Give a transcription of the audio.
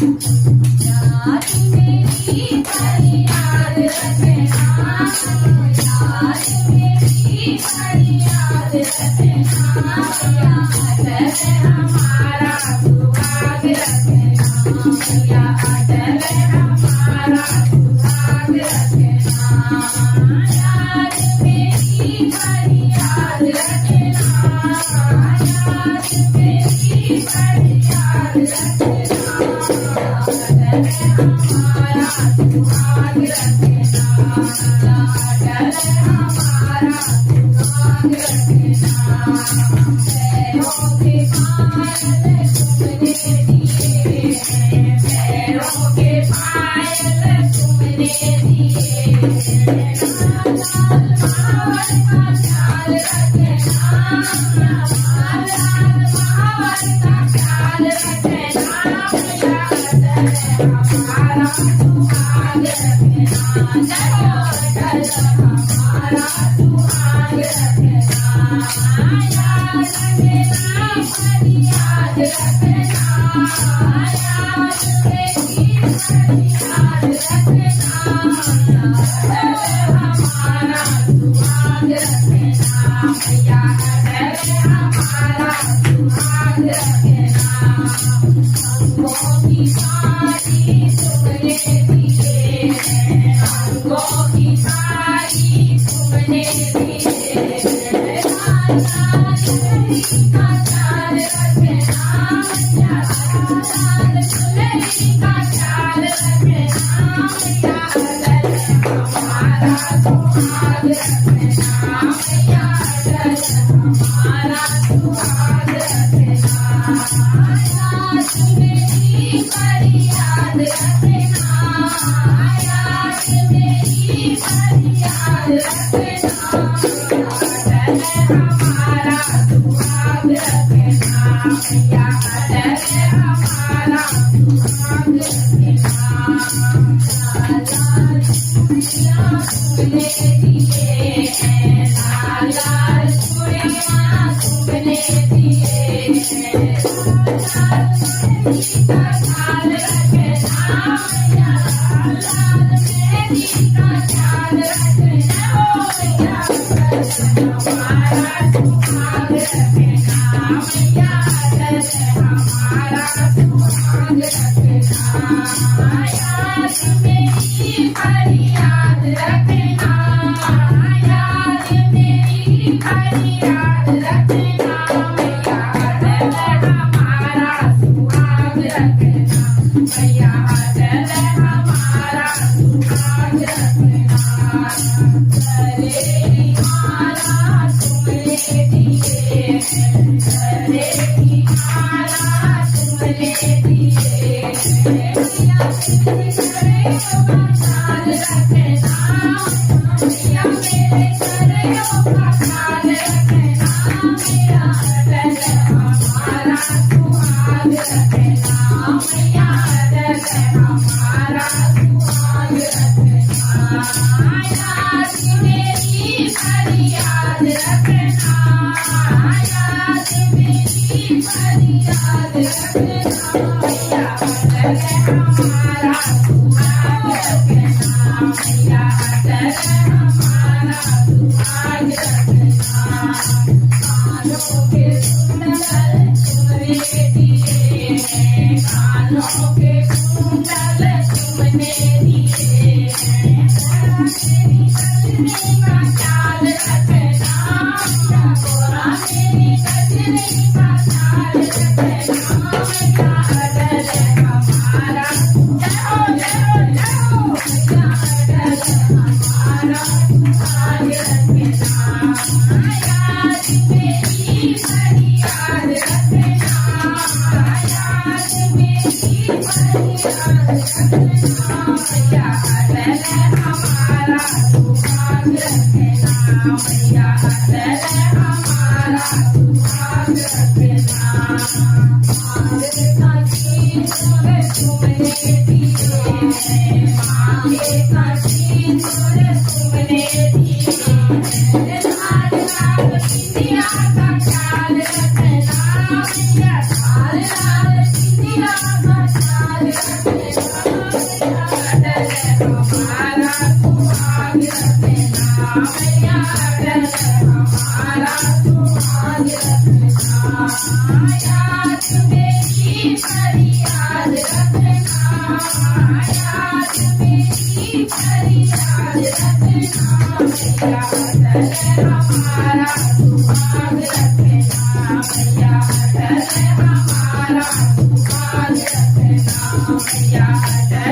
याद मेरी बड़ी याद रखना, याद मेरी बड़ी याद रखना, याद है हमारा सुहाग रखना, याद है हमारा सुहाग रखना, याद मेरी बड़ी याद रखना, याद मेरी बड़ी याद रखना, हमारा सुहाग रखना, याद हमारा सुहाग रखना, पैरों के पायल तुमने दिए हैं, पैरों के पायल तुमने दिए हैं, लाल मावर का ख्याल रखना, लाल मावर का ख्याल रखना, हमारा सुहाग रखना, चल हमारा सुहाग रखना, याद मेरा बड़ी याद रखना, याद मेरी बड़ी याद रखना, हमारा सुहाग रखना, याद हमारा सुहाग रखना, अंगों की सारी तुमने दिए हैं, अंगों की सारी तुमने दिए हैं, लाल चुनरी का ख्याल रखना, लाल चुनरी का ख्याल रखना, याद हमारा सुहाग रखना, याद हमारा सुहाग रखना, याद मेरी बड़ी याद रखना, याद मेरी बड़ी याद रखना, याद हमारा सुहाग रखना, याद हमारा सुहाग रखना, लाल चूड़ियां तुमने दिए हैं, लाल चूड़ियां तुमने दिए हैं, लाल मेहंदी का ख्याल रखना, लाल मेहंदी का ख्याल रखना, हमारा सुहाग रखना, याद हमारा सुहाग रखना, याद मेरी बड़ी याद रखना, याद मेरी बड़ी याद रखना, याद हमारा सुहाग रखना, याद हमारा सुहाग रखना, गले माला तुमने दिए हैं, गले की माला तुमने दिए हैं, या मेरे सरों का ख्याल रखना, या मेरे सरों का ख्याल रखना, याद हमारा सुहाग रखना, याद हमारा सुहाग रखना, याद मेरी बड़ी याद रखना, याद मेरी बड़ी याद रखना, याद हमारा सुहाग रखना, याद हमारा सुहाग रखना, कानों के कुंडल तुमने दिए हैं, कानों के कुंडल तुमने दिए हैं, मेरी कजरी का ख्याल रखना, गोरा मेरी कजरी का ख्याल रखना, याद हमारा जाओ जाओ जाओ, याद हमारा सुहाग रखना, याद मेरी बड़ी याद रखना, याद मेरी बड़ी याद रखना, याद हमारा सुहाग रखना, याद हमारा सुहाग रखना, मांगे का सिंदूर तुमने दिए हैं, मांगे का सिंदूर तुमने दिए हैं, लाल लाल सिंधिया का ख्याल रखना, लाल लाल सिंधिया का ख्याल रखना, मैया अटल हमारा सुहाग रखना मैया अटल हमारा सुहाग रखना मैया अटल